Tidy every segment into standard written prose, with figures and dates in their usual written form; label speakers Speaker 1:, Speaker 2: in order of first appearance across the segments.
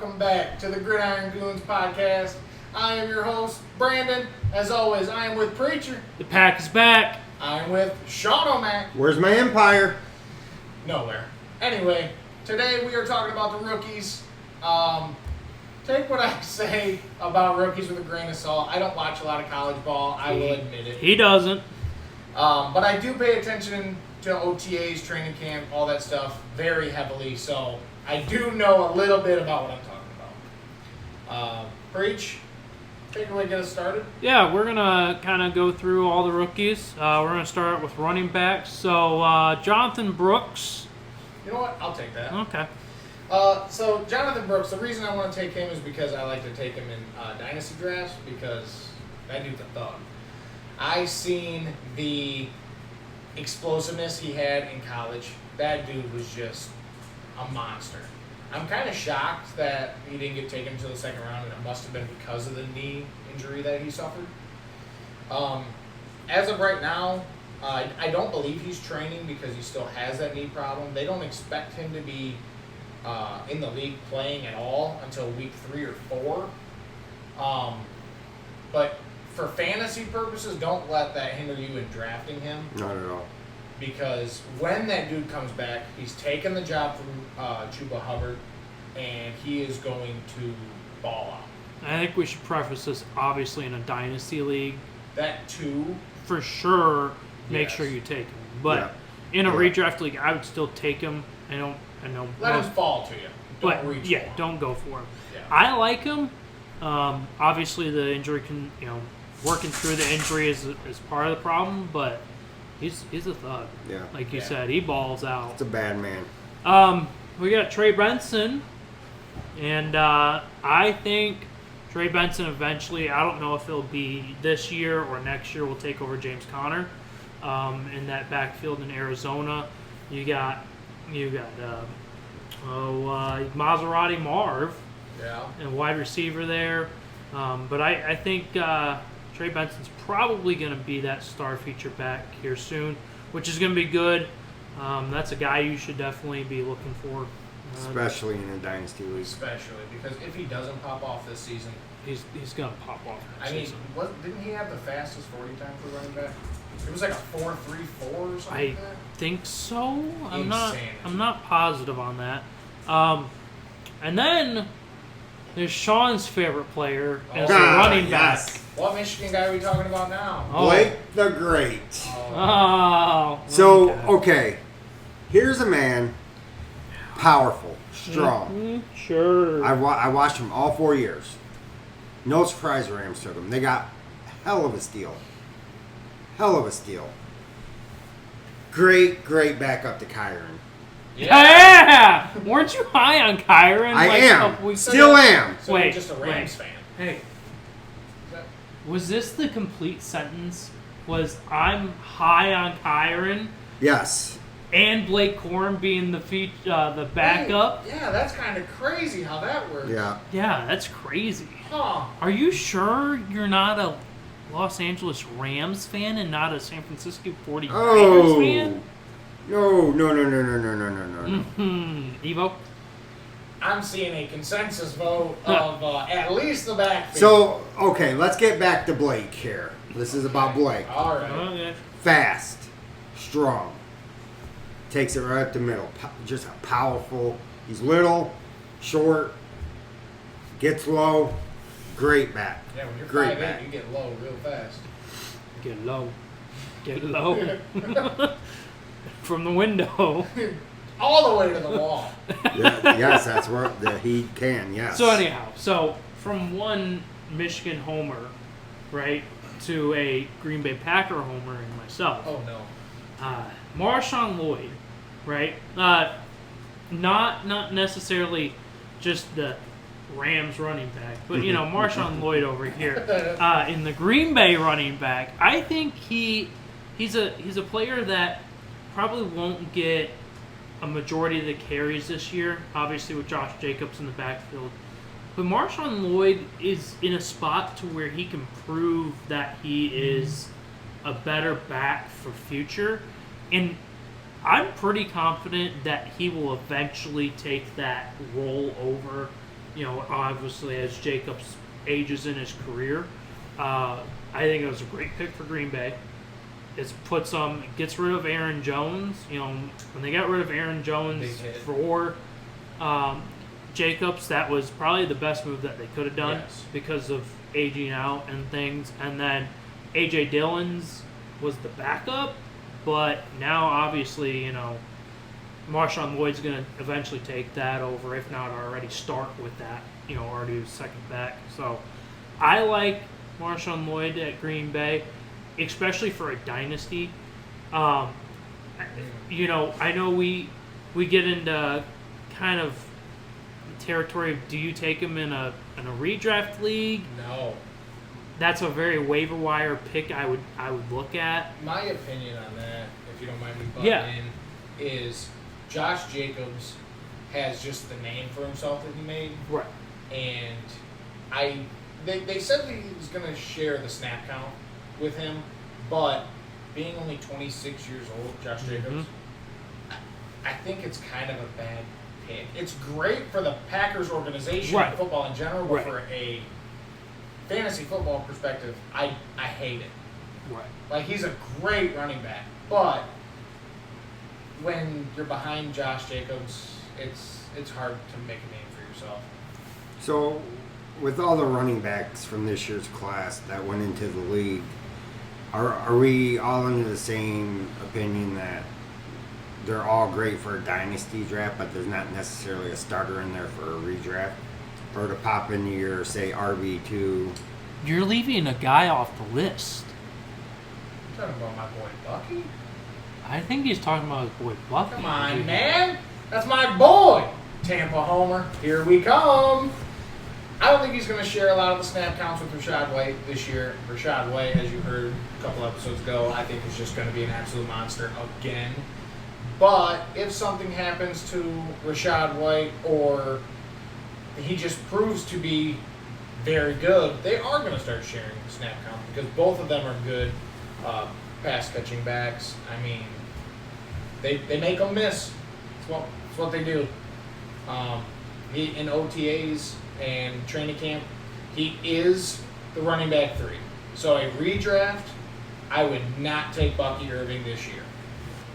Speaker 1: welcome back to the Gridiron Goons podcast. I am your host, Brandon. As always, I am with Preacher.
Speaker 2: The pack is back.
Speaker 1: I am with Shawn O'Mac.
Speaker 3: Where's my empire?
Speaker 1: Nowhere. Anyway, today we are talking about the rookies. Take what I say about rookies with a grain of salt. I don't watch a lot of college ball. I will admit it.
Speaker 2: He doesn't.
Speaker 1: But I do pay attention to OTAs, training camp, all that stuff very heavily. So I do know a little bit about what I'm talking about. Preach, take it away, get us started.
Speaker 2: Yeah, we're going to kind of go through all the rookies. We're going to start with running backs. So, Jonathan Brooks.
Speaker 1: You know what? I'll take that.
Speaker 2: Okay.
Speaker 1: So Jonathan Brooks, the reason I want to take him is because I like to take him in dynasty drafts because that dude's a thug. I seen the explosiveness he had in college. That dude was just a monster. I'm kind of shocked that he didn't get taken until the second round, and it must have been because of the knee injury that he suffered. As of right now, I don't believe he's training because he still has that knee problem. They don't expect him to be in the league playing at all until week 3 or 4. But for fantasy purposes, don't let that hinder you in drafting him.
Speaker 3: Not at all.
Speaker 1: Because when that dude comes back, he's taken the job from Chuba Hubbard, and he is going to ball out.
Speaker 2: I think we should preface this, obviously, in a dynasty league.
Speaker 1: That too.
Speaker 2: For sure, make
Speaker 1: Yes.
Speaker 2: sure you take him. But in a redraft league, I would still take him. I know
Speaker 1: Let him fall to you. Don't
Speaker 2: but
Speaker 1: reach
Speaker 2: yeah,
Speaker 1: for him.
Speaker 2: don't go for him.
Speaker 1: Yeah.
Speaker 2: I like him. Obviously, the injury can, working through the injury is part of the problem, but he's a thug.
Speaker 3: Yeah.
Speaker 2: Like you said, he balls out.
Speaker 3: It's a bad man.
Speaker 2: We got Trey Benson, and I think Trey Benson eventually, I don't know if it'll be this year or next year, will take over James Conner in that backfield in Arizona. You got Maserati Marv, and wide receiver there. But I think Trey Benson's probably going to be that star feature back here soon, which is going to be good. That's a guy you should definitely be looking for.
Speaker 3: Especially in a dynasty league.
Speaker 1: Especially because if he doesn't pop off this season,
Speaker 2: he's going to pop off next
Speaker 1: I mean,
Speaker 2: season.
Speaker 1: didn't he have the fastest 40 time for running back? It was like a 4.34 or something
Speaker 2: I
Speaker 1: like that.
Speaker 2: think so. I'm
Speaker 1: Insanity.
Speaker 2: not positive on that. And then there's Shawn's favorite player as a running back.
Speaker 1: What Michigan guy are we talking about now?
Speaker 3: Blake the Great.
Speaker 2: Oh.
Speaker 3: So, okay. Here's a man, powerful, strong.
Speaker 2: Sure.
Speaker 3: I watched him all 4 years. No surprise the Rams took him. They got hell of a steal. Great backup to Kyron.
Speaker 2: Yeah! Weren't you high on Kyron?
Speaker 3: I
Speaker 2: a
Speaker 3: am.
Speaker 2: couple weeks
Speaker 3: Still
Speaker 2: ago?
Speaker 3: am.
Speaker 1: So
Speaker 2: Wait,
Speaker 1: you're just a Rams fan.
Speaker 2: Hey, was this the complete sentence? Was I'm high on Kyron
Speaker 3: Yes.
Speaker 2: and Blake Corum being the backup?
Speaker 1: Hey, yeah, that's kind of crazy how that works.
Speaker 3: Yeah.
Speaker 2: Yeah, that's crazy.
Speaker 1: Huh.
Speaker 2: Are you sure you're not a Los Angeles Rams fan and not a San Francisco 49ers fan?
Speaker 3: No.
Speaker 2: Evo?
Speaker 1: I'm seeing a consensus vote of at least the backfield.
Speaker 3: So, okay, let's get back to Blake here. This is about Blake.
Speaker 1: All right.
Speaker 2: Okay.
Speaker 3: Fast, strong, takes it right up the middle. Just powerful. He's little, short, gets low. Great back.
Speaker 1: Yeah, when you're
Speaker 3: Great
Speaker 1: 5'8",
Speaker 3: back.
Speaker 1: you get low real fast.
Speaker 2: Get low. From the window.
Speaker 1: All the way to the wall.
Speaker 3: Yes, that's where he can. Yes.
Speaker 2: So anyhow, from one Michigan homer, right, to a Green Bay Packer homer and myself.
Speaker 1: Oh, no.
Speaker 2: Marshawn Lloyd, right? Not necessarily just the Rams running back, but Marshawn Lloyd over here in the Green Bay running back. I think he's a player that probably won't get a majority of the carries this year, obviously with Josh Jacobs in the backfield. But Marshawn Lloyd is in a spot to where he can prove that he is a better back for future. And I'm pretty confident that he will eventually take that role over Obviously as Jacobs ages in his career. I think it was a great pick for Green Bay. It gets rid of Aaron Jones. When they got rid of Aaron Jones for Jacobs, that was probably the best move that they could have done because of aging out and things. And then A.J. Dillon's was the backup, but now obviously, Marshawn Lloyd's going to eventually take that over, if not already start with that, already second back. So I like Marshawn Lloyd at Green Bay, especially for a dynasty. I know we get into kind of territory of, do you take him in a redraft league?
Speaker 1: No.
Speaker 2: That's a very waiver wire pick I would look at.
Speaker 1: My opinion on that, if you don't mind me butting in, is Josh Jacobs has just the name for himself that he made.
Speaker 2: Right.
Speaker 1: And they said that he was going to share the snap count with him, but being only 26 years old, Josh Jacobs, I think it's kind of a bad pick. It's great for the Packers organization and football in general, but for a fantasy football perspective, I hate it.
Speaker 2: Right.
Speaker 1: Like, he's a great running back, but when you're behind Josh Jacobs, it's hard to make a name for yourself.
Speaker 3: So, with all the running backs from this year's class that went into the league, are we all under the same opinion that they're all great for a dynasty draft, but there's not necessarily a starter in there for a redraft? Or to pop into your, say, RB2.
Speaker 2: You're leaving a guy off the list.
Speaker 1: You talking about my boy Bucky?
Speaker 2: I think he's talking about his boy Bucky.
Speaker 1: Come on, man. That's my boy. Tampa Homer. Here we come. I don't think he's going to share a lot of the snap counts with Rashad White this year. Rashad White, as you heard a couple episodes ago, I think is just going to be an absolute monster again. But if something happens to Rashad White, or he just proves to be very good, they are going to start sharing the snap count because both of them are good pass-catching backs. I mean, they make them miss. That's what they do. In OTAs and training camp, he is the running back 3. So a redraft, I would not take Bucky Irving this year.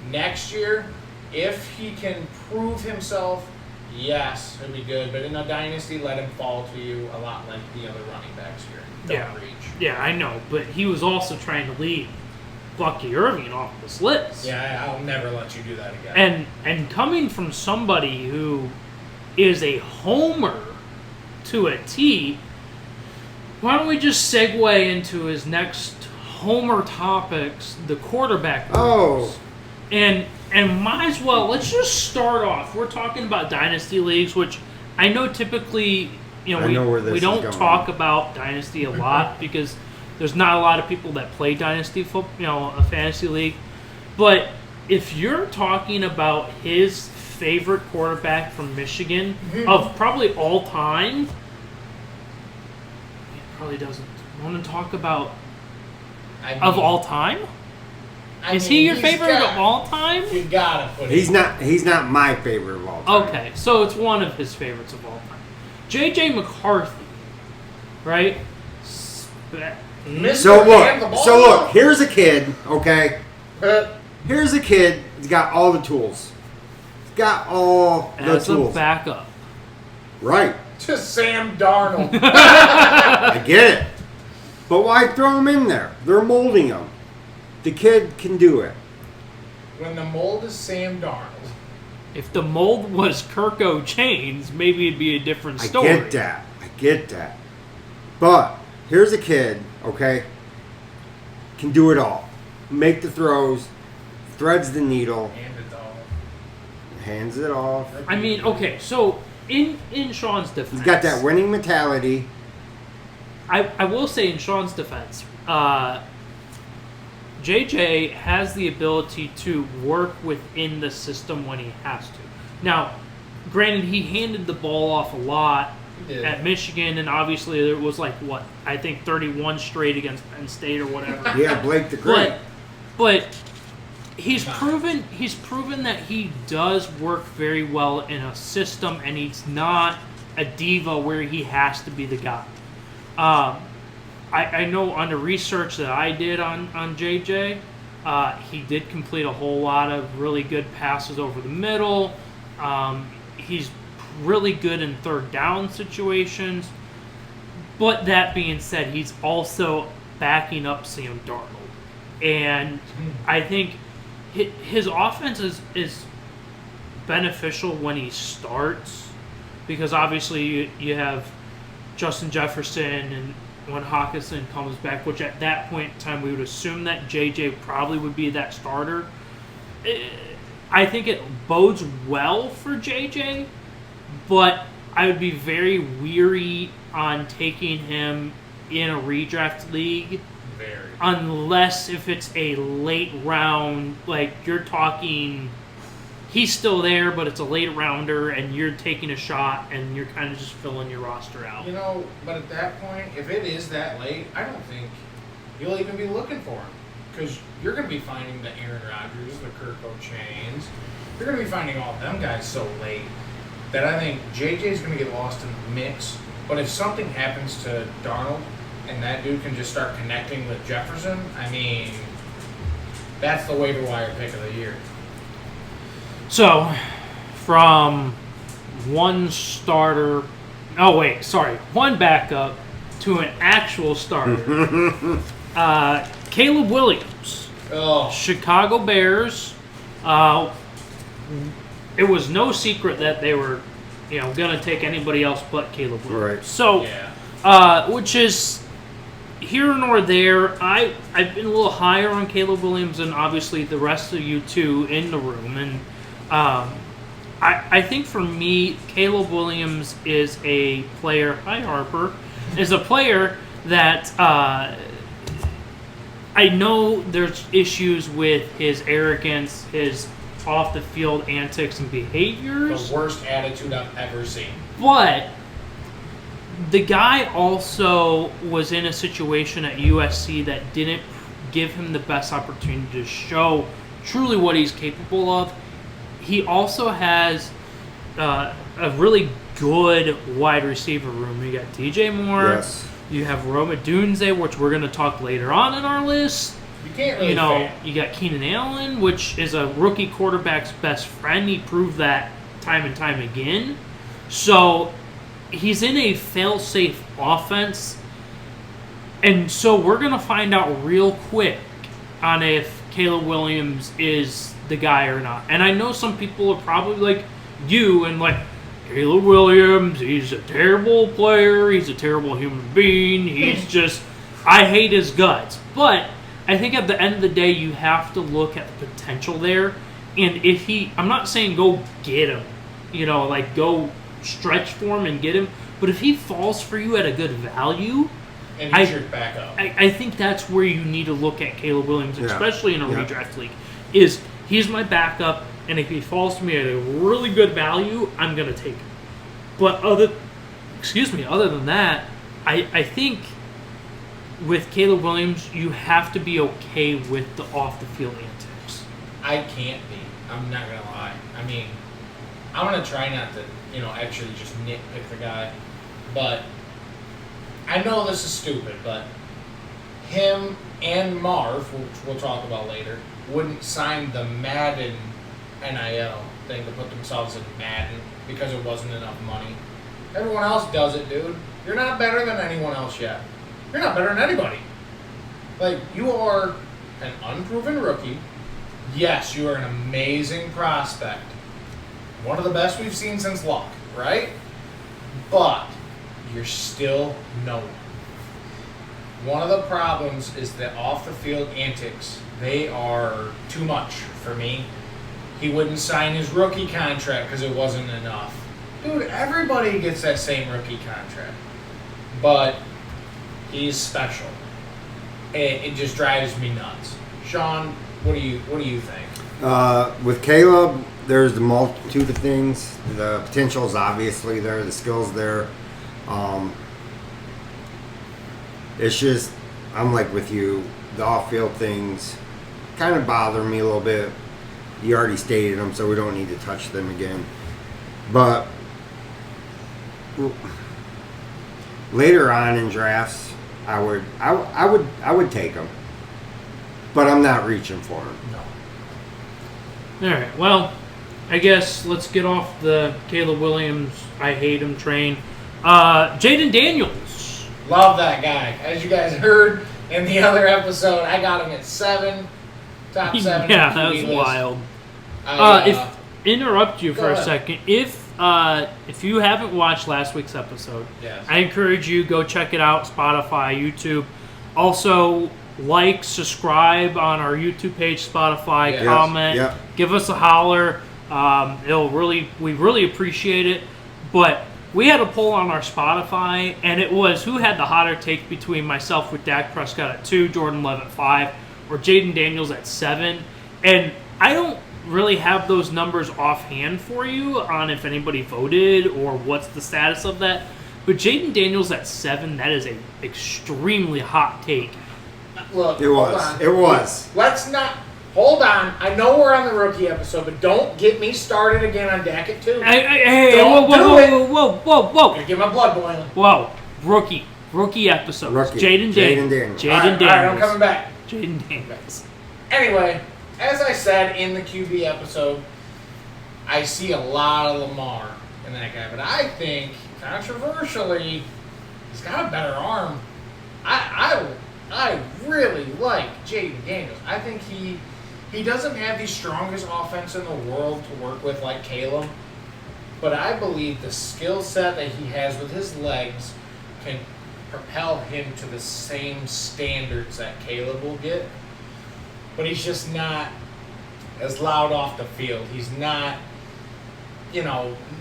Speaker 1: Next year, if he can prove himself, yes, it'd be good. But in a dynasty, let him fall to you a lot like the other running backs here. Don't reach.
Speaker 2: Yeah, I know. But he was also trying to lead Bucky Irving off this list.
Speaker 1: Yeah, I'll never let you do that again.
Speaker 2: And coming from somebody who is a homer to a T, why don't we just segue into his next homer topics, the quarterback moves. And might as well, let's just start off. We're talking about dynasty leagues, which I know typically, we don't talk about dynasty a lot because there's not a lot of people that play dynasty football, a fantasy league. But if you're talking about his favorite quarterback from Michigan of probably all time, he probably doesn't want to talk about of all time. Is he your favorite of all time?
Speaker 1: You gotta put
Speaker 3: He's not my favorite of all time.
Speaker 2: Okay, so it's one of his favorites of all time. J.J. McCarthy, right?
Speaker 3: So look, here's a kid, okay? Here's a kid. He's got all the tools. He's got all the tools.
Speaker 2: As a backup.
Speaker 3: Right.
Speaker 1: Just Sam Darnold.
Speaker 3: I get it. But why throw him in there? They're molding him. The kid can do it.
Speaker 1: When the mold is Sam Darnold.
Speaker 2: If the mold was Kirko Chains, maybe it'd be a different story.
Speaker 3: I get that. But here's a kid, okay, can do it all. Make the throws, threads the needle. Hands it off.
Speaker 2: I mean, okay, so in Shawn's defense,
Speaker 3: he's got that winning mentality.
Speaker 2: I will say in Shawn's defense, JJ has the ability to work within the system when he has to. Now, granted, he handed the ball off a lot at Michigan, and obviously there was 31 straight against Penn State or whatever.
Speaker 3: Yeah, Blake the Great.
Speaker 2: But he's proven that he does work very well in a system, and he's not a diva where he has to be the guy. I know on the research that I did on JJ, he did complete a whole lot of really good passes over the middle. He's really good in third down situations. But that being said, he's also backing up Sam Darnold. And I think his offense is beneficial when he starts, because obviously you have Justin Jefferson, and when Hawkinson comes back, which at that point in time we would assume that JJ probably would be that starter. I think it bodes well for JJ, but I would be very weary on taking him in a redraft league.
Speaker 1: Very.
Speaker 2: Unless if it's a late round, like you're talking, he's still there, but it's a late rounder, and you're taking a shot, and you're kind of just filling your roster out.
Speaker 1: You know, but at that point, if it is that late, I don't think you'll even be looking for him. Because you're going to be finding the Aaron Rodgers, the Kirk O'Chains. You're going to be finding all of them guys so late that I think JJ's going to get lost in the mix. But if something happens to Darnold, and that dude can just start connecting with Jefferson, I mean, that's the waiver wire pick of the year.
Speaker 2: So, from one backup to an actual starter, Caleb Williams, Chicago Bears. It was no secret that they were, going to take anybody else but Caleb Williams.
Speaker 3: Right.
Speaker 2: So,
Speaker 1: Yeah.
Speaker 2: Which is here nor there. I've been a little higher on Caleb Williams than obviously the rest of you two in the room, and I think for me, Caleb Williams is a player. Hi, Harper. Is a player that I know there's issues with his arrogance, his off the field antics and behaviors.
Speaker 1: The worst attitude I've ever seen.
Speaker 2: But the guy also was in a situation at USC that didn't give him the best opportunity to show truly what he's capable of. He also has a really good wide receiver room. You got DJ Moore.
Speaker 3: Yes.
Speaker 2: You have Roma Dunze, which we're going to talk later on in our list.
Speaker 1: You can't really fail.
Speaker 2: You got Keenan Allen, which is a rookie quarterback's best friend. He proved that time and time again. So he's in a fail-safe offense. And so we're going to find out real quick on if Caleb Williams is the guy or not. And I know some people are probably like you and like, Caleb Williams, he's a terrible player. He's a terrible human being. He's just, I hate his guts. But I think at the end of the day, you have to look at the potential there. And if I'm not saying go get him, go stretch for him and get him. But if he falls for you at a good value,
Speaker 1: and he's your backup.
Speaker 2: I think that's where you need to look at Caleb Williams, especially in a redraft league. He's my backup, and if he falls to me at a really good value, I'm going to take him. But other than that, I think with Caleb Williams, you have to be okay with the off-the-field antics.
Speaker 1: I can't be. I'm not going to lie. I mean, I'm going to try not to, actually just nitpick the guy. But I know this is stupid, but him and Marv, which we'll talk about later, wouldn't sign the Madden NIL thing to put themselves in Madden because it wasn't enough money. Everyone else does it, dude. You're not better than anyone else yet. You're not better than anybody. Like, you are an unproven rookie. Yes, you are an amazing prospect. One of the best we've seen since Luck, right? But you're still no one. One of the problems is that off-the-field antics, they are too much for me. He wouldn't sign his rookie contract because it wasn't enough. Dude, everybody gets that same rookie contract. But he's special. It just drives me nuts. Shawn, what do you think?
Speaker 3: With Caleb, there's the multitude of things. The potential is obviously there. The skill's there. It's just, I'm like with you, the off-field things kind of bother me a little bit. You already stated them, so we don't need to touch them again. But later on in drafts, I would take him, but I'm not reaching for him.
Speaker 1: No.
Speaker 2: All right. Well, I guess let's get off the Caleb Williams I hate him train. Jaden Daniels.
Speaker 1: Love that guy. As you guys heard in the other episode, I got him at 7, top 7.
Speaker 2: Yeah,
Speaker 1: on the
Speaker 2: that was
Speaker 1: QB list.
Speaker 2: wild.
Speaker 1: I,
Speaker 2: Interrupt you
Speaker 1: go
Speaker 2: for a
Speaker 1: ahead.
Speaker 2: second. If you haven't watched last week's episode,
Speaker 1: Yes.
Speaker 2: I encourage you go check it out. Spotify, YouTube. Also, like, subscribe on our YouTube page, Spotify.
Speaker 1: Yes.
Speaker 2: Comment.
Speaker 3: Yep.
Speaker 2: Give us a holler. We really appreciate it. But we had a poll on our Spotify, and it was who had the hotter take between myself with Dak Prescott at 2, Jordan Love at 5, or Jaden Daniels at 7. And I don't really have those numbers offhand for you on if anybody voted or what's the status of that. But Jaden Daniels at 7, that is a extremely hot take.
Speaker 1: Look,
Speaker 3: It
Speaker 1: hold
Speaker 3: was.
Speaker 1: on.
Speaker 3: It was.
Speaker 1: Let's not. Hold on. I know we're on the rookie episode, but don't get me started again on Dak at 2.
Speaker 2: Hey,
Speaker 1: Don't do it.
Speaker 2: whoa.
Speaker 1: I'm gonna get my blood boiling.
Speaker 2: Whoa, rookie episode.
Speaker 3: Rookie.
Speaker 2: Jaden Daniels.
Speaker 3: Daniels.
Speaker 1: All right, I'm coming back.
Speaker 2: Jaden Daniels.
Speaker 1: Anyway, as I said in the QB episode, I see a lot of Lamar in that guy, but I think, controversially, he's got a better arm. I really like Jaden Daniels. I think he doesn't have the strongest offense in the world to work with like Caleb, but I believe the skill set that he has with his legs can propel him to the same standards that Caleb will get. But he's just not as loud off the field. He's not,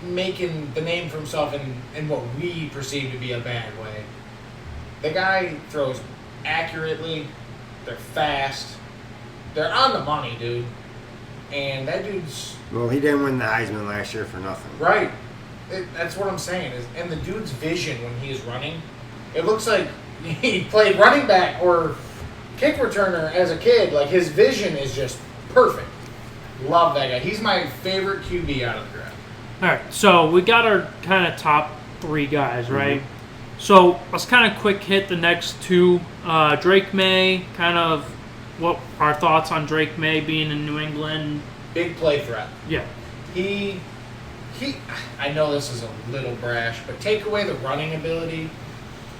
Speaker 1: making the name for himself in what we perceive to be a bad way. The guy throws accurately. They're fast. They're on the money, dude. And that dude's
Speaker 3: Well, he didn't win the Heisman last year for nothing.
Speaker 1: right. That's what I'm saying. And the dude's vision when he is running, it looks like he played running back or kick returner as a kid. Like, his vision is just perfect. Love that guy. He's my favorite QB out of the draft.
Speaker 2: All right, so we got our kind of top 3 guys, right? So let's kind of quick hit the next 2. Drake May, kind of what our thoughts on Drake May being in New England.
Speaker 1: Big play threat.
Speaker 2: Yeah.
Speaker 1: He I know this is a little brash, but take away the running ability,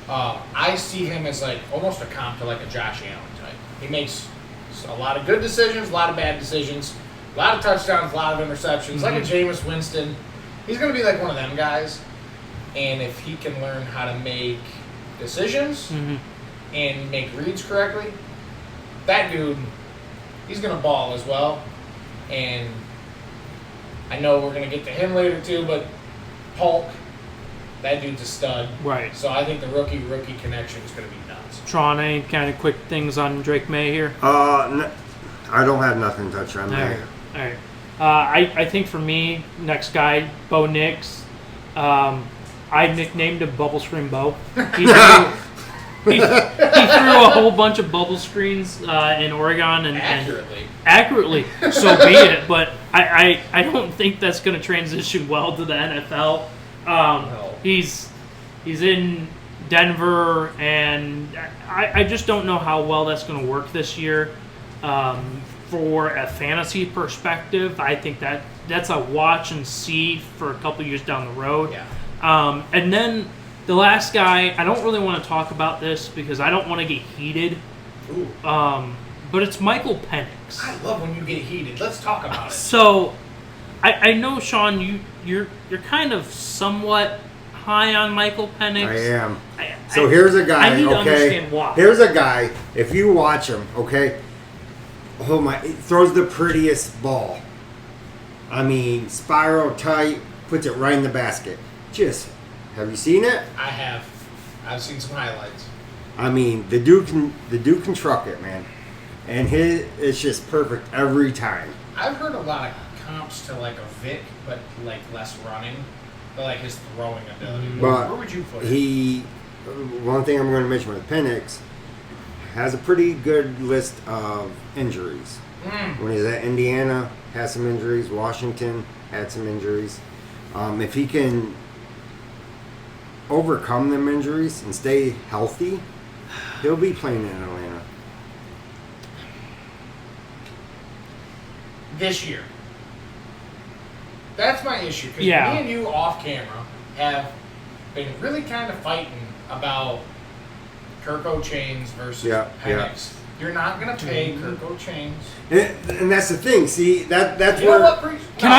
Speaker 1: I see him as like almost a comp to like a Josh Allen type. He makes a lot of good decisions, a lot of bad decisions, a lot of touchdowns, a lot of interceptions, like a Jameis Winston. He's going to be like one of them guys. And if he can learn how to make decisions and make reads correctly, that dude, he's going to ball as well. And I know we're going to get to him later too, but Polk, that dude's a stud.
Speaker 2: Right.
Speaker 1: So I think the rookie connection is going to be nuts.
Speaker 2: Shawn, any kind of quick things on Drake May here?
Speaker 3: I don't have nothing to touch on
Speaker 2: All
Speaker 3: there.
Speaker 2: right. I think for me, next guy, Bo Nix. I nicknamed him Bubble Screen Bo. He threw a whole bunch of bubble screens in Oregon and accurately. So be it. But I don't think that's going to transition well to the NFL.
Speaker 1: No.
Speaker 2: He's in Denver, and I just don't know how well that's going to work this year. For a fantasy perspective, I think that's a watch and see for a couple years down the road.
Speaker 1: Yeah.
Speaker 2: And then the last guy, I don't really want to talk about this because I don't want to get heated.
Speaker 1: Ooh.
Speaker 2: But it's Michael Penix.
Speaker 1: I love when you get heated. Let's talk about it.
Speaker 2: So, I know, Shawn, you're kind of somewhat high on Michael Penix.
Speaker 3: I am. So here's a guy,
Speaker 2: I need to
Speaker 3: okay?
Speaker 2: understand why.
Speaker 3: Here's a guy, if you watch him, okay? Oh my, he throws the prettiest ball. I mean, spiral tight, puts it right in the basket. Have you seen it?
Speaker 1: I have. I've seen some highlights.
Speaker 3: I mean, the dude can truck it, man. And it's just perfect every time.
Speaker 1: I've heard a lot of comps to like a Vic, but like less running, but like his throwing ability.
Speaker 3: But
Speaker 1: Where would you put it?
Speaker 3: One thing I'm going to mention with Penix, has a pretty good list of injuries. When he's at Indiana, had some injuries. Washington had some injuries. If he can overcome them injuries and stay healthy, he'll be playing in Atlanta.
Speaker 1: This year. That's my issue. Because
Speaker 2: Yeah.
Speaker 1: me and you off camera have been really kind of fighting about Kirk O'Chains versus Penix. You're not going to pay Kirk O'Chains.
Speaker 3: And that's the thing. See, that's
Speaker 1: You
Speaker 3: where...
Speaker 1: know what, Priest?
Speaker 2: Can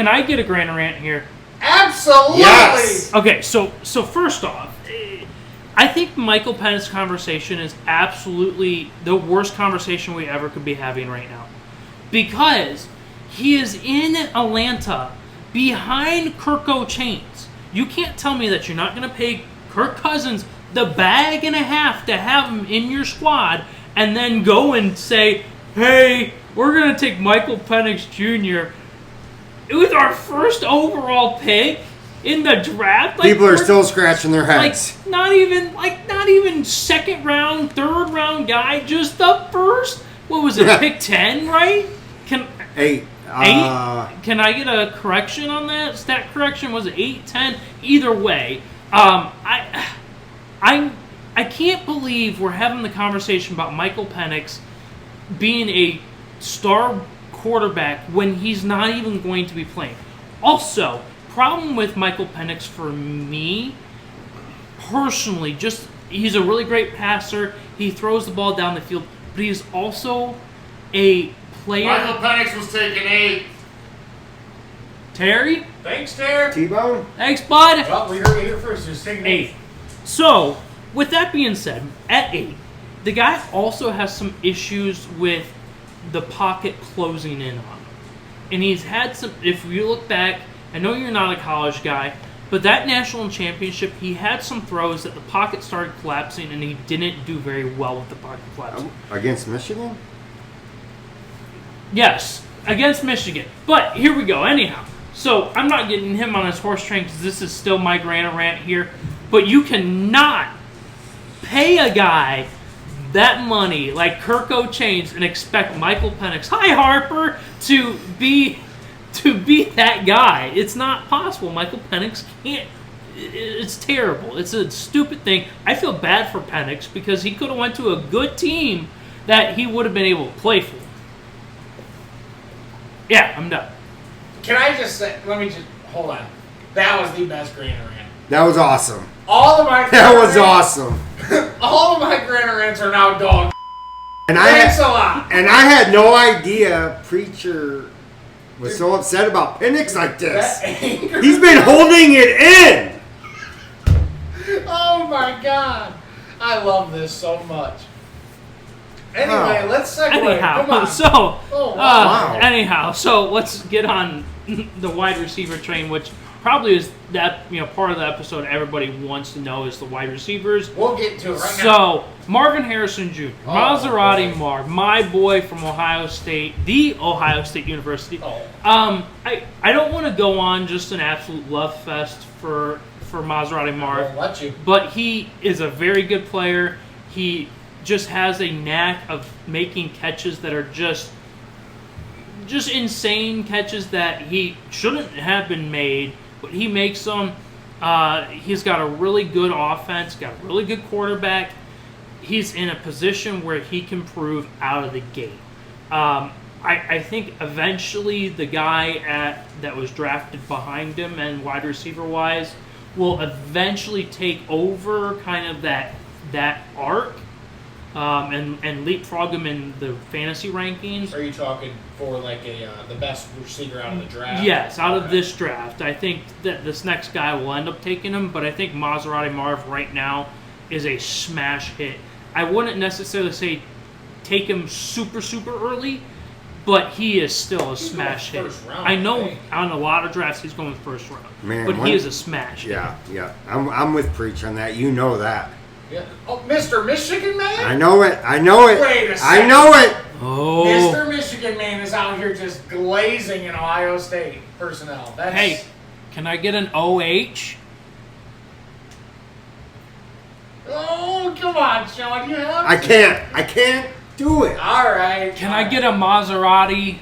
Speaker 2: I get a grand rant here?
Speaker 1: Absolutely.
Speaker 3: Yes.
Speaker 2: Okay, so first off, I think Michael Penix's conversation is absolutely the worst conversation we ever could be having right now. Because he is in Atlanta behind Kirk O'Chains. You can't tell me that you're not going to pay Kirk Cousins the bag and a half to have him in your squad and then go and say, hey, we're going to take Michael Penix Jr. with our first overall pick in the draft. Like,
Speaker 3: people are still scratching their heads.
Speaker 2: Not even second round, third round guy, just the first. What was it? Pick 10, right?
Speaker 3: Eight.
Speaker 2: Can I get a correction on that? Stat correction, was it 8, 10? Either way, I can't believe we're having the conversation about Michael Penix being a star quarterback when he's not even going to be playing. Also, problem with Michael Penix for me, personally, just he's a really great passer. He throws the ball down the field, but he's also a player.
Speaker 1: Michael Penix was taking 8.
Speaker 2: Terry?
Speaker 1: Thanks, Terry.
Speaker 3: T-Bone?
Speaker 2: Thanks, bud.
Speaker 1: Well, we heard it here first. He was taking 8.
Speaker 2: 8. So, with that being said, at 8, the guy also has some issues with the pocket closing in on him. And he's had some, if you look back, I know you're not a college guy, but that national championship, he had some throws that the pocket started collapsing, and he didn't do very well with the pocket collapsing.
Speaker 3: Against Michigan?
Speaker 2: Yes, against Michigan. But here we go, anyhow. So I'm not getting him on his horse train because this is still my grand rant here. But you cannot pay a guy that money like Kirk O'Chains and expect Michael Penix, hi Harper, to be that guy. It's not possible. Michael Penix can't. It's terrible. It's a stupid thing. I feel bad for Penix because he could have went to a good team that he would have been able to play for. Yeah, I'm done.
Speaker 1: Can I just say, hold on. That was the best Green rant.
Speaker 3: That was awesome.
Speaker 1: All of my
Speaker 3: That was awesome.
Speaker 1: all of my Green rants are now dog.
Speaker 3: And
Speaker 1: Thanks a lot.
Speaker 3: And I had no idea Preacher was so upset about Penix like this. He's been holding it in.
Speaker 1: Oh my God. I love this so much. Anyway, let's segue. Come on.
Speaker 2: Anyhow, so let's get on the wide receiver train, which probably is that part of the episode everybody wants to know is the wide receivers.
Speaker 1: We'll get to it right now.
Speaker 2: So Marvin Harrison Jr., Maserati Marv, my boy from Ohio State, the Ohio State University. I don't want to go on just an absolute love fest for Maserati Marv,
Speaker 1: I'll let you.
Speaker 2: but he is a very good player. He just has a knack of making catches that are just insane catches that he shouldn't have been made, but he makes them. He's got a really good offense, got a really good quarterback. He's in a position where he can prove out of the gate. I think eventually the guy that was drafted behind him and wide receiver wise will eventually take over kind of that arc. And leapfrog him in the fantasy rankings.
Speaker 1: Are you talking for like the best receiver out of the draft?
Speaker 2: Yes, out of this draft. I think that this next guy will end up taking him, but I think Maserati Marv right now is a smash hit. I wouldn't necessarily say take him super, super early, but he is still a smash hit.
Speaker 1: Round,
Speaker 2: I know on a lot of drafts he's going first round, but he is a smash hit.
Speaker 3: Yeah. I'm with Preach on that. You know that.
Speaker 1: Yeah. Oh, Mr. Michigan Man?
Speaker 3: I know it.
Speaker 1: Wait a second.
Speaker 3: I know it.
Speaker 2: Oh.
Speaker 1: Mr. Michigan Man is out here just glazing in Ohio State personnel.
Speaker 2: Hey, can I get an OH?
Speaker 1: Oh, come on, Shawn. You have
Speaker 3: I can't do it.
Speaker 1: All right.
Speaker 2: Can I get a Maserati?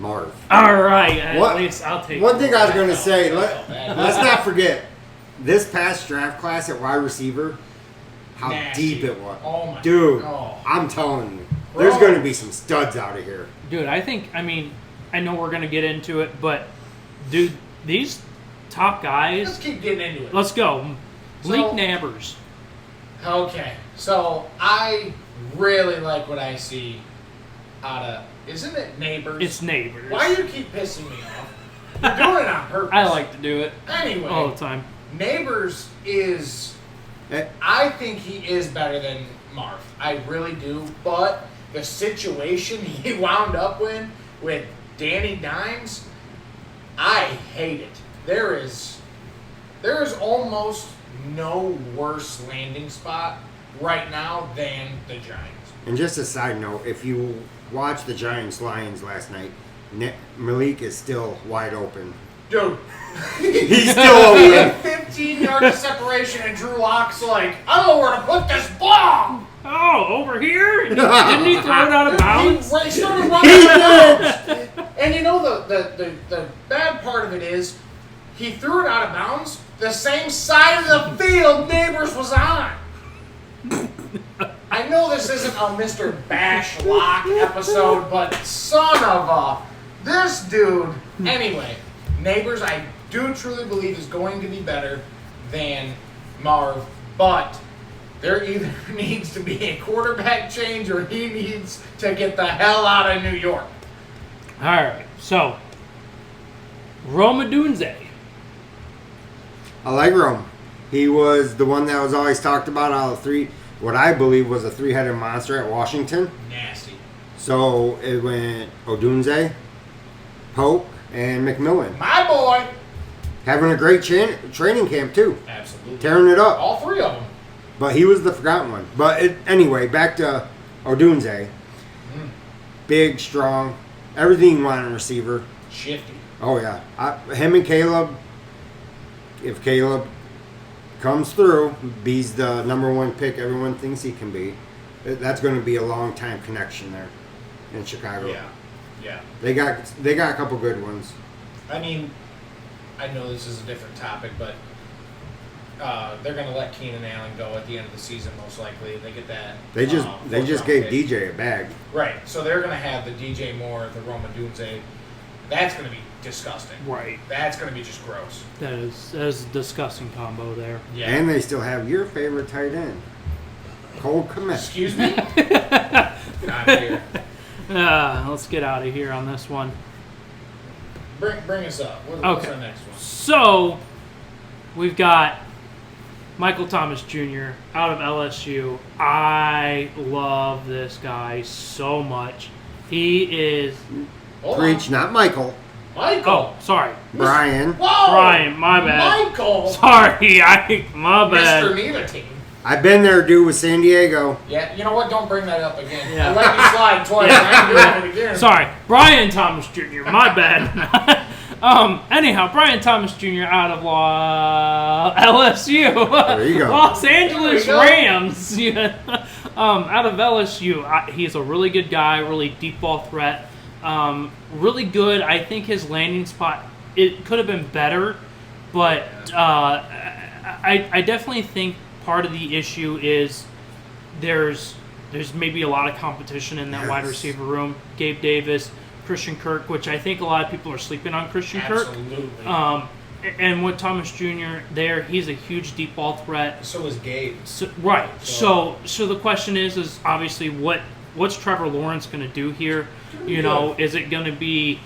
Speaker 3: Marv.
Speaker 2: All right. At
Speaker 3: What?
Speaker 2: least I'll take
Speaker 3: One thing I was going to say, let's not forget, this past draft class at wide receiver, how
Speaker 1: Nasty.
Speaker 3: deep it was.
Speaker 1: Oh my
Speaker 3: Dude,
Speaker 1: God.
Speaker 3: I'm telling you,
Speaker 1: Bro.
Speaker 3: there's going to be some studs out of here.
Speaker 2: Dude, I know we're going to get into it, but, dude, these top guys.
Speaker 1: Let's keep getting into it.
Speaker 2: Let's go.
Speaker 1: So-
Speaker 2: Link Nabbers.
Speaker 1: Okay, so I really like what I see out of. Isn't it Neighbors?
Speaker 2: It's Neighbors.
Speaker 1: Why do you keep pissing me off? You're doing it on purpose.
Speaker 2: I like to do it
Speaker 1: Anyway,
Speaker 2: all the time.
Speaker 1: Neighbors is.
Speaker 3: Eh,
Speaker 1: I think he is better than Marv. I really do. But the situation he wound up in with Danny Dimes, I hate it. There is almost no worse landing spot right now than the Giants.
Speaker 3: And just a side note, if you watched the Giants-Lions last night, Malik is still wide open.
Speaker 1: Dude.
Speaker 3: He's still
Speaker 1: He
Speaker 3: open.
Speaker 1: had 15 yards of separation, and Drew Lock's like, I don't know where to put this ball.
Speaker 2: Oh, over here? Didn't he throw it out of bounds?
Speaker 1: He started running out of bounds. And you know the bad part of it is, he threw it out of bounds the same side of the field Neighbors was on. I know this isn't a Mr. Bash Lock episode, but son of a... This dude... Anyway, Neighbors, I do truly believe is going to be better than Marv, but there either needs to be a quarterback change or he needs to get the hell out of New York.
Speaker 2: All right, so Roma Dunze.
Speaker 3: I like Rome. He was the one that was always talked about out of three, what I believe was a three-headed monster at Washington.
Speaker 1: Nasty.
Speaker 3: So it went Odunze, Pope, and McMillan.
Speaker 1: My boy.
Speaker 3: Having a great training camp, too.
Speaker 1: Absolutely.
Speaker 3: Tearing it up.
Speaker 1: All three of them.
Speaker 3: But he was the forgotten one. But anyway, back to Odunze. Big, strong, everything you want in a receiver.
Speaker 1: Shifty.
Speaker 3: Oh, yeah. Him and Caleb, if Caleb comes through, he's the number one pick everyone thinks he can be. That's going to be a long-time connection there in Chicago.
Speaker 1: Yeah. Yeah.
Speaker 3: They got a couple good ones.
Speaker 1: I mean, I know this is a different topic, but they're going to let Keenan Allen go at the end of the season, most likely. They get that.
Speaker 3: They just
Speaker 1: fourth-round
Speaker 3: gave
Speaker 1: pick.
Speaker 3: DJ a bag.
Speaker 1: Right. So they're going to have the DJ Moore, the Roma Dunze. That's going to be disgusting.
Speaker 2: Right.
Speaker 1: That's going to be just gross.
Speaker 2: That is a disgusting combo there.
Speaker 1: Yeah.
Speaker 3: And they still have your favorite tight end, Cole Kmet.
Speaker 1: Excuse me? Not here.
Speaker 2: Let's get out of here on this one.
Speaker 1: Bring us up. What's
Speaker 2: Okay.
Speaker 1: our next one?
Speaker 2: So, we've got Michael Thomas Jr. out of LSU. I love this guy so much. He is...
Speaker 1: Hold
Speaker 3: Preach,
Speaker 1: on.
Speaker 3: not Michael.
Speaker 1: Michael.
Speaker 2: Oh, sorry.
Speaker 3: Brian.
Speaker 1: Whoa.
Speaker 2: Brian, my bad.
Speaker 1: Michael.
Speaker 2: Sorry, my bad.
Speaker 1: Mr. Neither team.
Speaker 3: I've been there, dude, with San Diego.
Speaker 1: Yeah, you know what? Don't bring that up again.
Speaker 2: Yeah.
Speaker 1: I let you slide twice. I ain't doing it again.
Speaker 2: Sorry, Brian Thomas Jr. My bad. Anyhow, Brian Thomas Jr. out of LSU.
Speaker 3: There you go.
Speaker 2: Los Angeles
Speaker 1: There we go.
Speaker 2: Rams. Yeah. Out of LSU, he's a really good guy, really deep ball threat. Really good. I think his landing spot, it could have been better, but I definitely think part of the issue is there's maybe a lot of competition in that wide
Speaker 3: Yes.
Speaker 2: receiver room. Gabe Davis, Christian Kirk, which I think a lot of people are sleeping on Christian
Speaker 1: Absolutely.
Speaker 2: Kirk. And with Thomas Jr. there, he's a huge deep ball threat.
Speaker 1: So is Gabe.
Speaker 2: So, right. So the question is obviously what's Trevor Lawrence going to do here? You know, is it going to be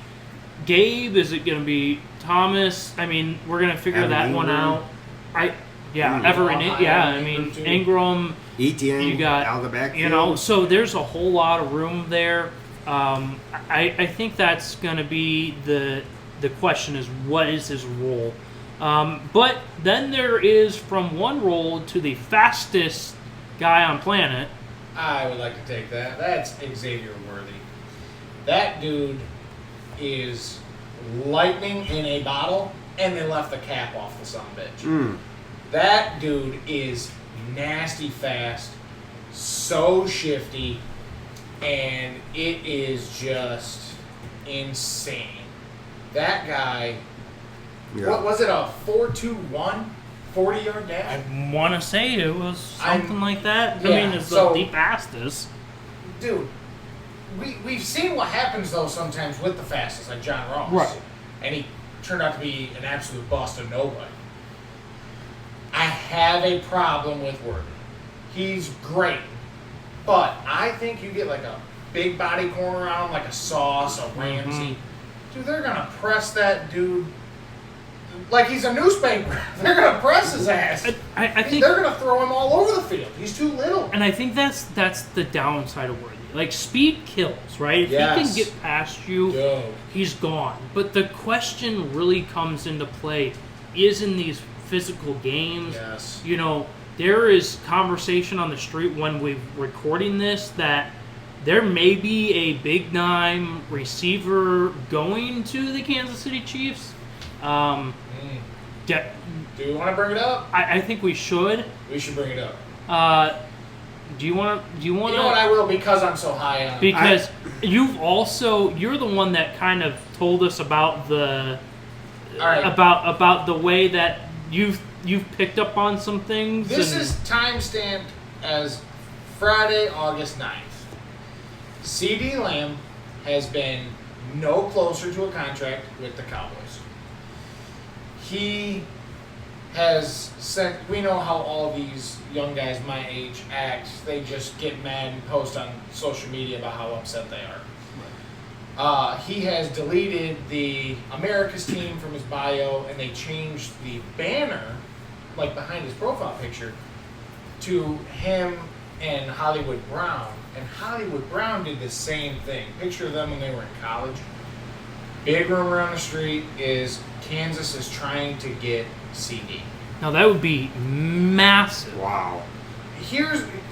Speaker 2: Gabe? Is it going to be Thomas? I mean, we're going to figure
Speaker 3: Evan
Speaker 2: that one
Speaker 3: Ingram.
Speaker 2: out.
Speaker 1: Ingram.
Speaker 2: I mean,
Speaker 1: Ingram, too.
Speaker 2: Ingram.
Speaker 3: Etienne,
Speaker 2: You got,
Speaker 3: out of the backfield.
Speaker 2: you know, so there's a whole lot of room there. I think that's going to be the question is what is his role? But then there is from one role to the fastest guy on planet.
Speaker 1: I would like to take that. That's Xavier Worthy. That dude is lightning in a bottle, and they left the cap off the sumbitch. That dude is nasty fast, so shifty, and it is just insane. That guy,
Speaker 3: Yeah.
Speaker 1: what was it, a 4.21 40-yard dash.
Speaker 2: I want to say it was something like that.
Speaker 1: Yeah,
Speaker 2: I mean, it's the fastest.
Speaker 1: Dude, we've seen what happens, though, sometimes with the fastest, like John Ross.
Speaker 2: Right.
Speaker 1: And he turned out to be an absolute bust of nobody. I have a problem with Worthy. He's great. But I think you get like a big body corner on him, like a Sauce, a Ramsey. Dude, they're going to press that dude like he's a newspaper. They're going to press his ass.
Speaker 2: I think
Speaker 1: they're going to throw him all over the field. He's too little.
Speaker 2: And I think that's the downside of Worthy. Like, speed kills, right? If he can get past you, he's gone. But the question really comes into play is in these physical games.
Speaker 1: Yes.
Speaker 2: You know, there is conversation on the street when we're recording this that there may be a big-name receiver going to the Kansas City Chiefs. Do
Speaker 1: we want to bring it up?
Speaker 2: I think we should.
Speaker 1: We should bring it up.
Speaker 2: Do you want to?
Speaker 1: You know what? I will, because I'm so high on.
Speaker 2: Because you're the one that kind of told us about the about the way that you've picked up on some things.
Speaker 1: This is timestamped as Friday, August 9th. CD Lamb has been no closer to a contract with the Cowboys. He has sent. We know how all these young guys my age act. They just get mad and post on social media about how upset they are. He has deleted the America's team from his bio, and they changed the banner, like behind his profile picture, to him and Hollywood Brown. And Hollywood Brown did the same thing. Picture them when they were in college. Big rumor on the street is Kansas is trying to get CD.
Speaker 2: Now that would be massive.
Speaker 3: Wow.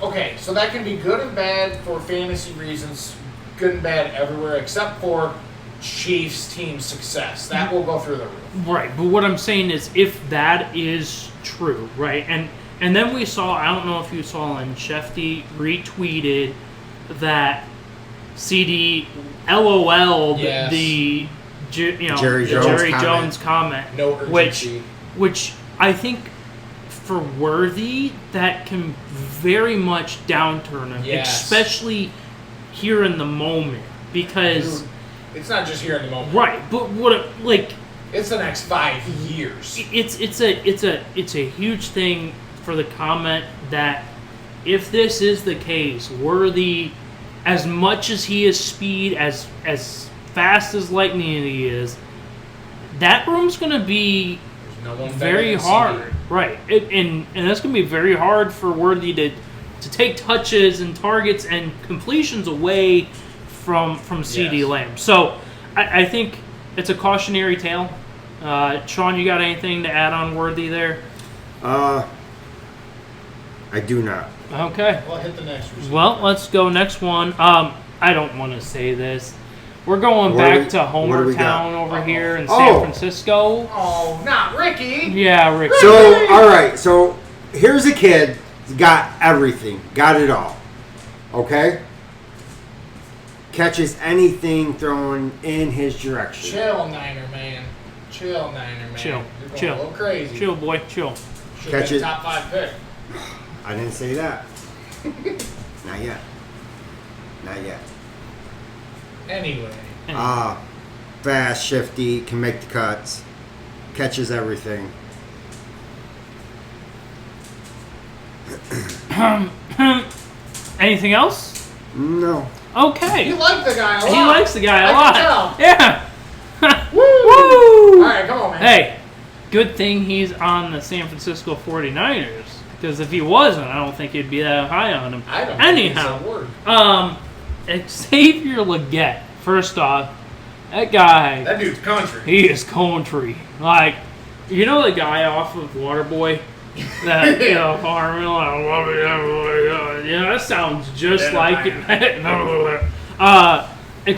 Speaker 1: Okay, so that can be good and bad for fantasy reasons, good and bad everywhere, except for Chiefs team success. That will go through the roof.
Speaker 2: Right, but what I'm saying is if that is true, right, and then we saw, I don't know if you saw, and Shefty retweeted that CD LOL'd the
Speaker 3: Jerry
Speaker 2: Jones comment.
Speaker 1: No urgency.
Speaker 2: Which I think for Worthy, that can very much downturn him, especially here in the moment, because
Speaker 1: dude, it's not just here in the moment,
Speaker 2: right? But
Speaker 1: it's the next 5 years.
Speaker 2: It's a huge thing for the comment that if this is the case, Worthy, as much as he is speed, as fast as lightning he is, that room's going to be very hard. Right. And that's going to be very hard for Worthy to take touches and targets and completions away from CD Lamb. So I think it's a cautionary tale. Shawn, you got anything to add on Worthy there?
Speaker 3: I do not.
Speaker 2: Okay.
Speaker 1: Well, hit the next receiver.
Speaker 2: Well, let's go next one. I don't want to say this. We're going back to Homer Town over here in San Francisco.
Speaker 1: Oh, not Ricky.
Speaker 2: Yeah, Ricky.
Speaker 3: So, all right. So, here's a kid. He's got everything. Got it all. Okay? Catches anything thrown in his direction.
Speaker 1: Chill, Niner man. Chill, Niner man.
Speaker 2: Chill.
Speaker 1: You're going
Speaker 2: Chill.
Speaker 1: a little crazy.
Speaker 2: Chill, boy. Chill.
Speaker 1: Catch it. Top 5 pick.
Speaker 3: I didn't say that. Not yet. Not yet.
Speaker 1: Anyway.
Speaker 3: Fast, shifty, can make the cuts, catches everything.
Speaker 2: Anything else?
Speaker 3: No.
Speaker 2: Okay.
Speaker 1: You like the guy a lot.
Speaker 2: He likes the guy a lot.
Speaker 1: Yeah.
Speaker 2: Woo!
Speaker 1: All right, come on, man.
Speaker 2: Hey, good thing he's on the San Francisco 49ers. Because if he wasn't, I don't think he'd be that high on him.
Speaker 1: I don't
Speaker 2: Anyhow,
Speaker 1: think it's a word.
Speaker 2: Xavier Legette. First off, that guy.
Speaker 1: That dude's country.
Speaker 2: He is country. Like, you know the guy off of Waterboy? That, Harmon, I love it. Yeah, that sounds just like it.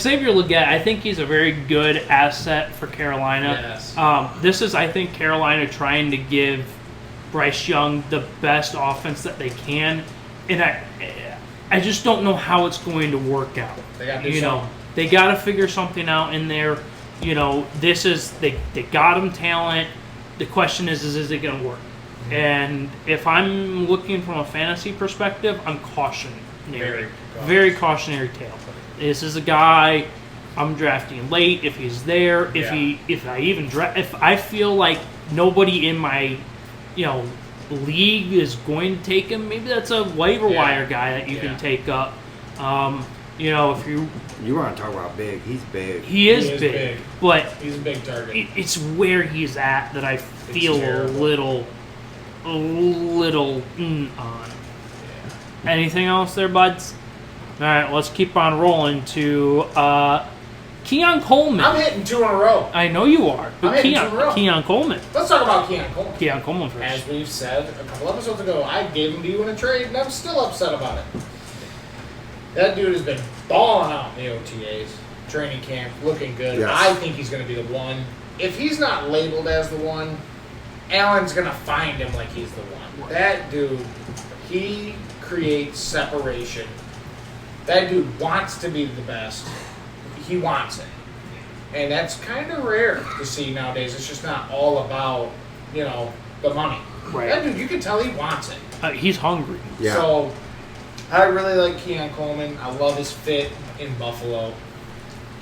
Speaker 2: Xavier Legette, I think he's a very good asset for Carolina.
Speaker 1: Yes.
Speaker 2: This is, I think, Carolina trying to give Bryce Young the best offense that they can. And I just don't know how it's going to work out.
Speaker 1: They got to do something.
Speaker 2: They got to figure something out in there. This is they got him talent. The question is it going to work? And if I'm looking from a fantasy perspective, I'm cautionary.
Speaker 1: Very
Speaker 2: Very cautionary tale. This is a guy I'm drafting late if he's there. If I feel like nobody in my league is going to take him, maybe that's a waiver wire guy that you can take up. If
Speaker 3: you want to talk about big, he's big.
Speaker 2: He is big, but
Speaker 1: he's a big target.
Speaker 2: It's where he's at that I feel a little on. Yeah. Anything else there, buds? All right, let's keep on rolling to Keon Coleman.
Speaker 1: I'm hitting 2 in a row.
Speaker 2: I know you are, but
Speaker 1: I'm hitting 2 in a row.
Speaker 2: Keon Coleman.
Speaker 1: Let's talk about Keon Coleman.
Speaker 2: Keon Coleman first.
Speaker 1: As we've said a couple episodes ago, I gave him to you in a trade, and I'm still upset about it. That dude has been balling out in the OTAs, training camp, looking good.
Speaker 3: Yes.
Speaker 1: I think he's going to be the one. If he's not labeled as the one, Allen's going to find him like he's the one. That dude, he creates separation. That dude wants to be the best. He wants it. And that's kind of rare to see nowadays. It's just not all about, the money.
Speaker 2: Right.
Speaker 1: That dude, you can tell he wants it.
Speaker 2: He's hungry.
Speaker 3: Yeah.
Speaker 1: So, I really like Keon Coleman. I love his fit in Buffalo.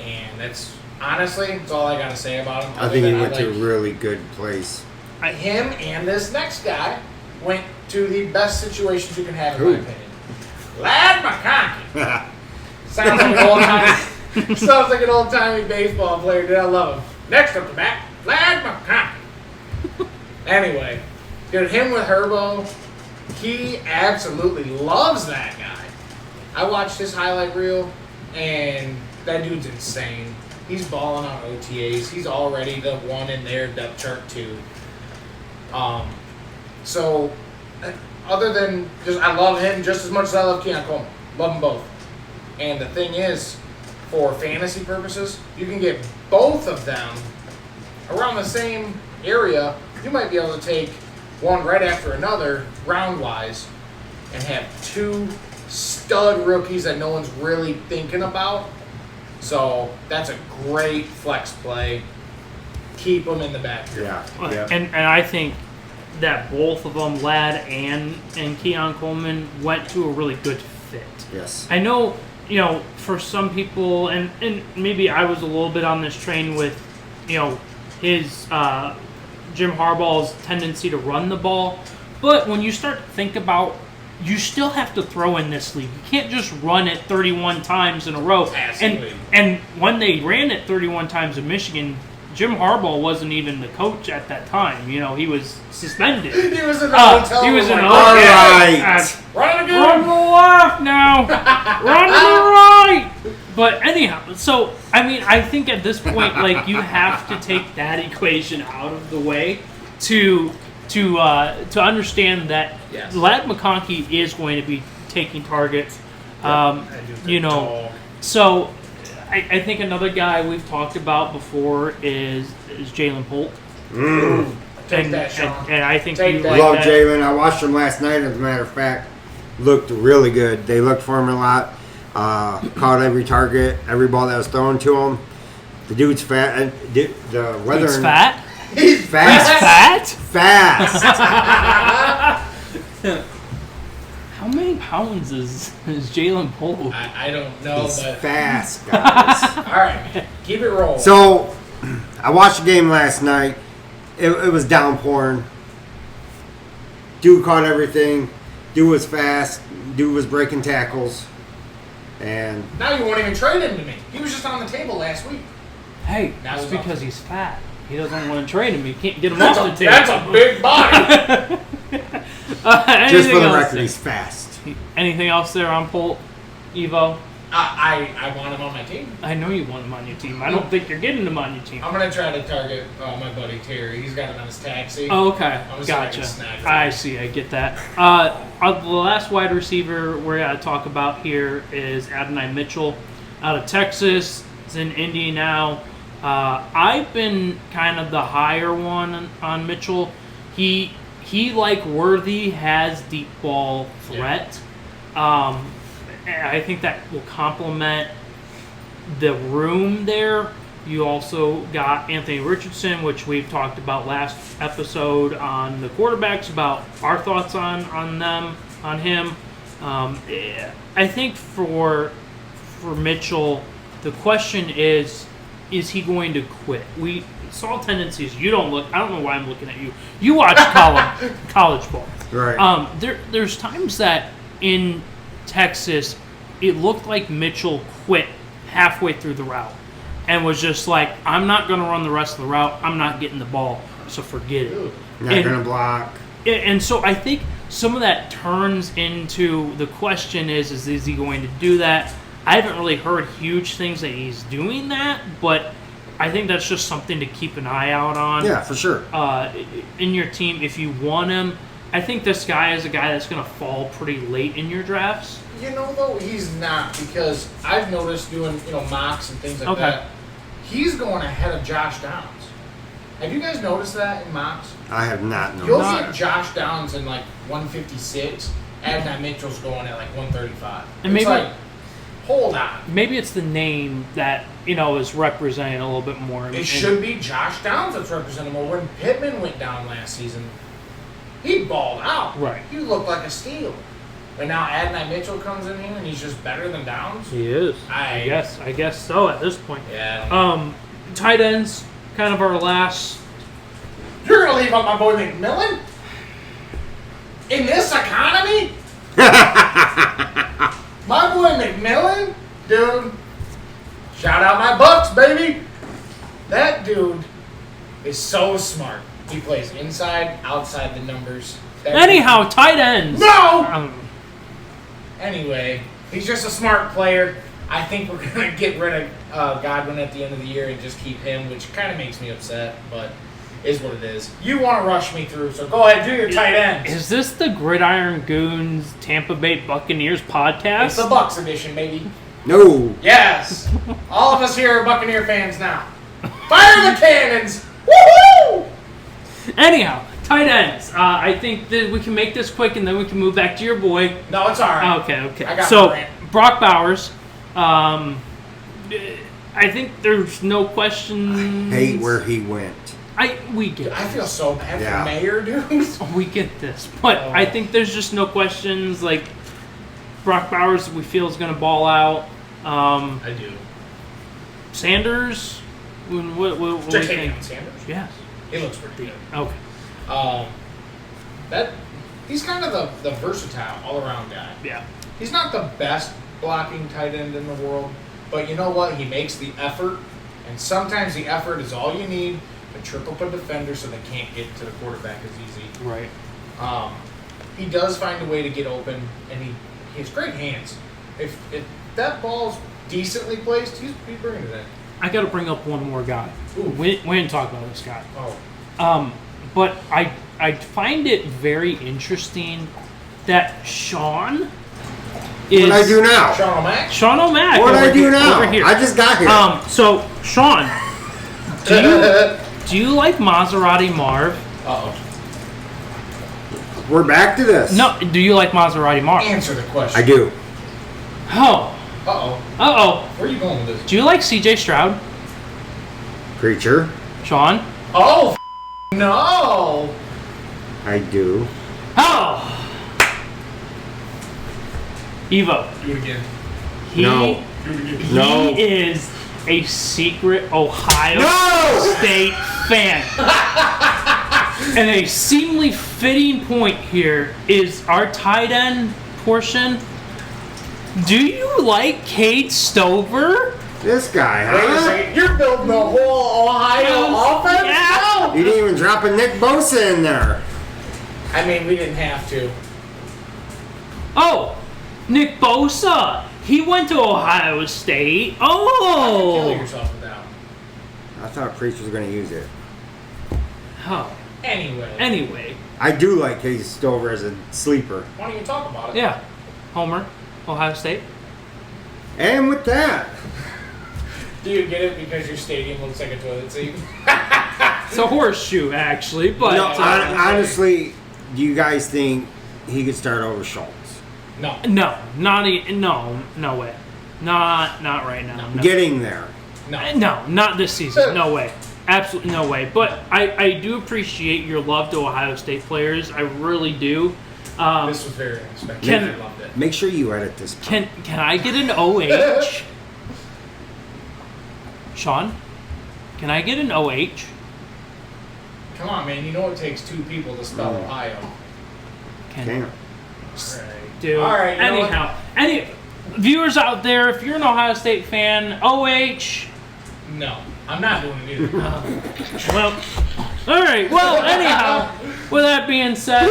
Speaker 1: And that's all I got to say about him.
Speaker 3: I think he went to a really good place.
Speaker 1: Him and this next guy went to the best situations you can have, in my opinion. Lad McConkey. Sounds like an old-timey baseball player, dude. I love him. Next up the bat, Lad McConkey. Anyway, dude, him with Herbo, he absolutely loves that guy. I watched his highlight reel, and that dude's insane. He's balling on OTAs. He's already the one in their depth chart, too. So, other than I love him just as much as I love Keon Coleman. Love them both. And the thing is, for fantasy purposes, you can get both of them around the same area. You might be able to take one right after another, round-wise, and have 2 stud rookies that no one's really thinking about. So that's a great flex play. Keep them in the back.
Speaker 3: Yeah.
Speaker 2: And I think that both of them, Ladd and Keon Coleman, went to a really good fit.
Speaker 3: Yes.
Speaker 2: I know, for some people, and maybe I was a little bit on this train with, his Jim Harbaugh's tendency to run the ball. But when you start to think about, you still have to throw in this league. You can't just run it 31 times in a row.
Speaker 1: Absolutely.
Speaker 2: And when they ran it 31 times in Michigan, Jim Harbaugh wasn't even the coach at that time. He was suspended.
Speaker 1: He was in the hotel.
Speaker 2: He was in the
Speaker 3: All right.
Speaker 1: Run again.
Speaker 2: Run to the left now. Run to the right. But anyhow, so I think at this point, you have to take that equation out of the way to understand that
Speaker 1: Yes.
Speaker 2: Ladd McConkey is going to be taking targets. So I think another guy we've talked about before is Jalen Polt.
Speaker 1: Take that, Shawn.
Speaker 2: And I think
Speaker 1: Take
Speaker 2: you
Speaker 1: that.
Speaker 2: like
Speaker 3: Love
Speaker 2: that.
Speaker 3: Jalen. I watched him last night, as a matter of fact. Looked really good. They looked for him a lot. Caught every target, every ball that was thrown to him. The dude's fat. And the weather.
Speaker 2: He's fat?
Speaker 3: He's fast.
Speaker 2: He's fat?
Speaker 3: Fast.
Speaker 2: How many pounds is Jalen Polt?
Speaker 1: I don't know,
Speaker 3: He's
Speaker 1: but
Speaker 3: fast, guys.
Speaker 1: all right, man. Keep it rolling.
Speaker 3: So, I watched the game last night. It was downpouring. Dude caught everything. Dude was fast. Dude was breaking tackles. And
Speaker 1: now you won't even trade him to me. He was just on the table last week.
Speaker 2: Hey,
Speaker 1: Now
Speaker 2: that's
Speaker 1: he's
Speaker 2: because
Speaker 1: off.
Speaker 2: he's fat. He doesn't want to trade him. You can't get him
Speaker 1: That's
Speaker 2: off the table.
Speaker 1: That's a big body.
Speaker 3: just for the
Speaker 2: else
Speaker 3: record,
Speaker 2: there?
Speaker 3: he's fast.
Speaker 2: Anything else there on Polt, Evo?
Speaker 1: I want him on my team.
Speaker 2: I know you want him on your team. I don't think you're getting him on your team.
Speaker 1: I'm gonna try to target my buddy Terry. He's got him on his taxi.
Speaker 2: Oh, okay.
Speaker 1: I'm gonna see if I can
Speaker 2: Gotcha.
Speaker 1: snag him.
Speaker 2: I see. I get that. The last wide receiver we're going to talk about here is Adonai Mitchell out of Texas. He's in Indy now. I've been kind of the higher one on Mitchell. He like Worthy, has deep ball threat. I think that will complement the room there. You also got Anthony Richardson, which we've talked about last episode on the quarterbacks, about our thoughts on him. I think for Mitchell, the question is he going to quit? We saw tendencies. You don't look. I don't know why I'm looking at you. You watch college ball.
Speaker 3: Right.
Speaker 2: There's times that in Texas, it looked like Mitchell quit halfway through the route and was just like, I'm not going to run the rest of the route. I'm not getting the ball, so forget it.
Speaker 3: Not going to block.
Speaker 2: And so I think some of that turns into the question is he going to do that? I haven't really heard huge things that he's doing that, but I think that's just something to keep an eye out on.
Speaker 3: Yeah, for sure.
Speaker 2: In your team, if you want him, I think this guy is a guy that's going to fall pretty late in your drafts.
Speaker 1: You know, though, he's not, because I've noticed doing, mocks and things like that. He's going ahead of Josh Downs. Have you guys noticed that in mocks?
Speaker 3: I have not noticed.
Speaker 1: You'll get Josh Downs in, 156, and Mitchell's going at, 135.
Speaker 2: And
Speaker 1: it's
Speaker 2: maybe,
Speaker 1: hold on.
Speaker 2: Maybe it's the name that, is representing a little bit more.
Speaker 1: It should be Josh Downs that's representing more. When Pittman went down last season, he balled out.
Speaker 2: Right.
Speaker 1: He looked like a steal. But now Adonai Mitchell comes in here and he's just better than Downs?
Speaker 2: He is. I guess so at this point.
Speaker 1: Yeah.
Speaker 2: Tight ends, kind of our last.
Speaker 1: You're going to leave out my boy McMillan? In this economy? My boy McMillan? Dude. Shout out my Bucks, baby. That dude is so smart. He plays inside, outside the numbers.
Speaker 2: Anyhow, tight ends.
Speaker 1: No! Anyway, he's just a smart player. I think we're going to get rid of Godwin at the end of the year and just keep him, which kind of makes me upset, but is what it is. You want to rush me through, so go ahead, do your tight ends.
Speaker 2: Is this the Gridiron Goons Tampa Bay Buccaneers podcast?
Speaker 1: It's the Bucks edition, baby.
Speaker 3: No.
Speaker 1: Yes. All of us here are Buccaneer fans now. Fire the cannons! Woohoo!
Speaker 2: Anyhow, tight ends. I think that we can make this quick, and then we can move back to your boy.
Speaker 1: No, it's all right.
Speaker 2: Okay.
Speaker 1: I got
Speaker 2: so,
Speaker 1: my rant.
Speaker 2: Brock Bowers. I think there's no question.
Speaker 3: I hate where he went.
Speaker 2: We get it.
Speaker 1: I feel so bad
Speaker 3: Yeah.
Speaker 1: for Mayor, dude.
Speaker 2: We get this. But I think there's just no questions. Brock Bowers, we feel, is going to ball out.
Speaker 1: I do.
Speaker 2: Sanders? What do you think?
Speaker 1: Sanders?
Speaker 2: Yes.
Speaker 1: He looks pretty good.
Speaker 2: Okay.
Speaker 1: He's kind of the versatile, all-around guy.
Speaker 2: Yeah.
Speaker 1: He's not the best blocking tight end in the world, but you know what? He makes the effort, and sometimes the effort is all you need to trip up a defender so they can't get to the quarterback as easy.
Speaker 2: Right.
Speaker 1: He does find a way to get open, and he has great hands. If that ball's decently placed, he's bringing it in.
Speaker 2: I got to bring up one more guy. We didn't talk about this guy.
Speaker 1: Oh.
Speaker 2: But I find it very interesting that Shawn is...
Speaker 3: What I do now?
Speaker 1: Shawn O'Mac?
Speaker 2: Shawn O'Mac.
Speaker 3: What I do now?
Speaker 2: Over here.
Speaker 3: I just got here.
Speaker 2: So, Shawn, do you like Maserati Marv?
Speaker 1: Uh-oh.
Speaker 3: We're back to this.
Speaker 2: No, do you like Maserati Marv?
Speaker 1: Answer the question.
Speaker 3: I do.
Speaker 2: Oh.
Speaker 1: Uh-oh. Where are you going with this?
Speaker 2: Do you like CJ Stroud?
Speaker 3: Preacher.
Speaker 2: Shawn?
Speaker 1: Oh, no.
Speaker 3: I do.
Speaker 2: Oh. Evo.
Speaker 1: Do it again.
Speaker 3: No.
Speaker 2: He is a secret Ohio State fan. And a seemingly fitting point here is our tight end portion. Do you like Cade Stover?
Speaker 3: This guy,
Speaker 1: Wait a
Speaker 3: huh?
Speaker 1: second. You're building the whole Ohio offense?
Speaker 2: Yeah.
Speaker 1: No.
Speaker 3: You didn't even drop a Nick Bosa in there.
Speaker 1: I mean, we didn't have to.
Speaker 2: Oh, Nick Bosa. He went to Ohio State.
Speaker 1: Kill
Speaker 2: Oh.
Speaker 1: yourself with that one.
Speaker 3: I thought Preacher was going to use it.
Speaker 2: Oh.
Speaker 1: Anyway.
Speaker 3: I do like Case Stover as a sleeper.
Speaker 1: Why don't you talk about it?
Speaker 2: Yeah. Homer, Ohio State.
Speaker 3: And with that,
Speaker 1: Do you get it because your stadium looks like a toilet seat?
Speaker 2: It's a horseshoe, actually, but
Speaker 3: no, honestly, do you guys think he could start over Schultz?
Speaker 1: No.
Speaker 2: no way. Not right now. No.
Speaker 3: Getting there.
Speaker 1: No.
Speaker 2: No, not this season. No way. Absolutely no way. But I do appreciate your love to Ohio State players. I really do.
Speaker 1: This was very unexpected. I loved it.
Speaker 3: Make sure you edit this part.
Speaker 2: Can I get an OH? Shawn? Can I get an OH?
Speaker 1: Come on, man. You know it takes 2 people to spell Ohio.
Speaker 3: Damn.
Speaker 2: Dude.
Speaker 1: All right, you know
Speaker 2: Anyhow, any viewers out there, if you're an Ohio State fan, OH.
Speaker 1: No, I'm not doing it either.
Speaker 2: Well, all right. Well, anyhow, with that being said,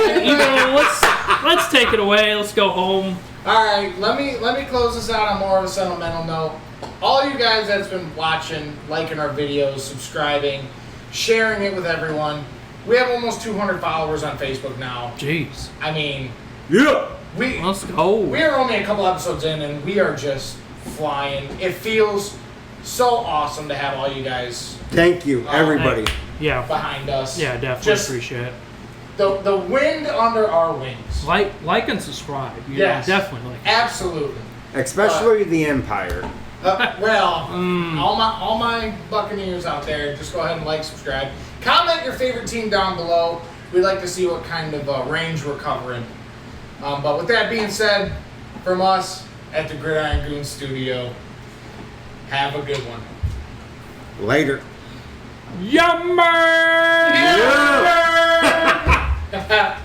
Speaker 2: let's take it away. Let's go home.
Speaker 1: All right, let me close this out on more of a sentimental note. All you guys that's been watching, liking our videos, subscribing, sharing it with everyone. We have almost 200 followers on Facebook now.
Speaker 2: Jeez.
Speaker 1: I mean,
Speaker 3: Yeah.
Speaker 2: Let's go.
Speaker 1: We are only a couple episodes in, and we are just flying. It feels so awesome to have all you guys
Speaker 3: Thank you, everybody.
Speaker 2: Yeah.
Speaker 1: behind us.
Speaker 2: Yeah, definitely
Speaker 1: Just
Speaker 2: appreciate it.
Speaker 1: the wind under our wings.
Speaker 2: Like and subscribe.
Speaker 1: Yes.
Speaker 2: Definitely.
Speaker 1: Absolutely.
Speaker 3: Especially the Empire.
Speaker 1: All my Buccaneers out there, just go ahead and like, subscribe. Comment your favorite team down below. We'd like to see what kind of range we're covering. But with that being said, from us at the Gridiron Goon Studio, have a good one.
Speaker 3: Later.
Speaker 2: Yummer!
Speaker 1: Yeah.